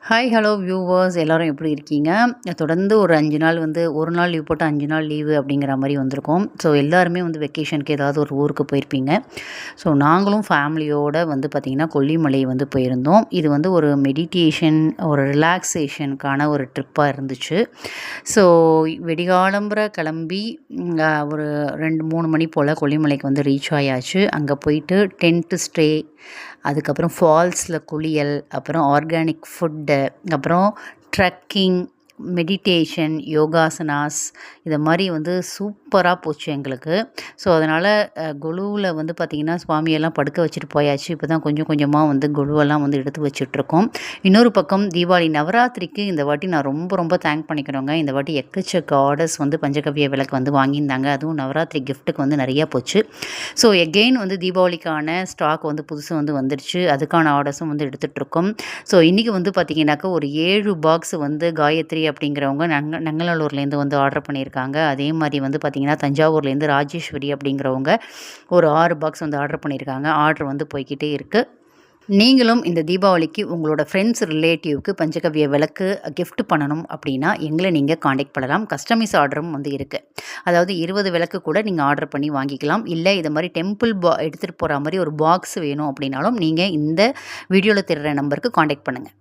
Hi hello viewers எல்லோரும் எப்படி இருக்கீங்க? தொடர்ந்து ஒரு 5 நாள் வந்து 1 நாள் லீவ் போட்டு 5 நாள் லீவு அப்படிங்கிற மாரி வந்திருக்கோம். ஸோ எல்லாருமே வந்து வெக்கேஷனுக்கு ஏதாவது ஒரு ஊருக்கு போயிருப்பீங்க. ஸோ நாங்களும் ஃபேமிலியோடு வந்து பார்த்திங்கன்னா கொல்லிமலை வந்து போயிருந்தோம். இது வந்து ஒரு மெடிடேஷன் ஒரு ரிலாக்ஸேஷனுக்கான ஒரு ட்ரிப்பாக இருந்துச்சு. ஸோ விடிகாலம்புற கிளம்பி ஒரு 2-3 மணி போல் கொல்லிமலைக்கு வந்து ரீச் ஆயாச்சு. அங்கே போயிட்டு டென்ட்டு ஸ்டே, அதுக்கப்புறம் ஃபால்ஸில் குளியல், அப்புறம் ஆர்கானிக் ஃபுட்டு, அப்புறம் ட்ரெக்கிங், மெடிடேஷன், யோகாசனாஸ் இதை மாதிரி வந்து சூப்பராக போச்சு எங்களுக்கு. ஸோ அதனால் கொலுவில் வந்து பார்த்திங்கன்னா சுவாமியெல்லாம் படுக்க வச்சுட்டு போயாச்சு. இப்போ தான் கொஞ்சம் கொஞ்சமாக வந்து கொலுவெல்லாம் வந்து எடுத்து வச்சுட்ருக்கோம். இன்னொரு பக்கம் தீபாவளி நவராத்திரிக்கு இந்த வாட்டி நான் ரொம்ப ரொம்ப தேங்க் பண்ணிக்கிறோங்க. இந்த வாட்டி எக்கச்சக்க ஆர்டர்ஸ் வந்து பஞ்சகவ்ய விளக்கு வந்து வாங்கியிருந்தாங்க. அதுவும் நவராத்திரி கிஃப்ட்டுக்கு வந்து நிறையா போச்சு. ஸோ எகெயின் வந்து தீபாவளிக்கான ஸ்டாக் வந்து புதுசு வந்து வந்துடுச்சு. அதுக்கான ஆர்டர்ஸும் வந்து எடுத்துகிட்ருக்கோம். ஸோ இன்றைக்கி வந்து பார்த்திங்கனாக்கா ஒரு 7 பாக்ஸ் வந்து காயத்ரி அப்படிங்கிறவங்க நங்கநல்லூர்லேருந்து வந்து ஆர்டர் பண்ணியிருக்காங்க. அதே மாதிரி வந்து பார்த்திங்கன்னா தஞ்சாவூர்லேருந்து ராஜேஸ்வரி அப்படிங்கிறவங்க ஒரு 6 பாக்ஸ் வந்து ஆர்டர் பண்ணியிருக்காங்க. ஆர்டர் வந்து போய்கிட்டே இருக்குது. நீங்களும் இந்த தீபாவளிக்கு உங்களோட ஃப்ரெண்ட்ஸ் ரிலேட்டிவ்க்கு பஞ்சகவ்ய விளக்கு கிஃப்ட் பண்ணணும் அப்படின்னா எங்களை நீங்கள் காண்டாக்ட் பண்ணலாம். கஸ்டமைஸ் ஆர்டரும் வந்து இருக்குது. அதாவது 20 விளக்கு கூட நீங்கள் ஆர்டர் பண்ணி வாங்கிக்கலாம். இல்லை இது மாதிரி டெம்பிள் எடுத்துகிட்டு போகிற மாதிரி ஒரு பாக்ஸ் வேணும் அப்படின்னாலும் நீங்கள் இந்த வீடியோவில் தெரிகிற நம்பருக்கு காண்டாக்ட் பண்ணுங்கள்.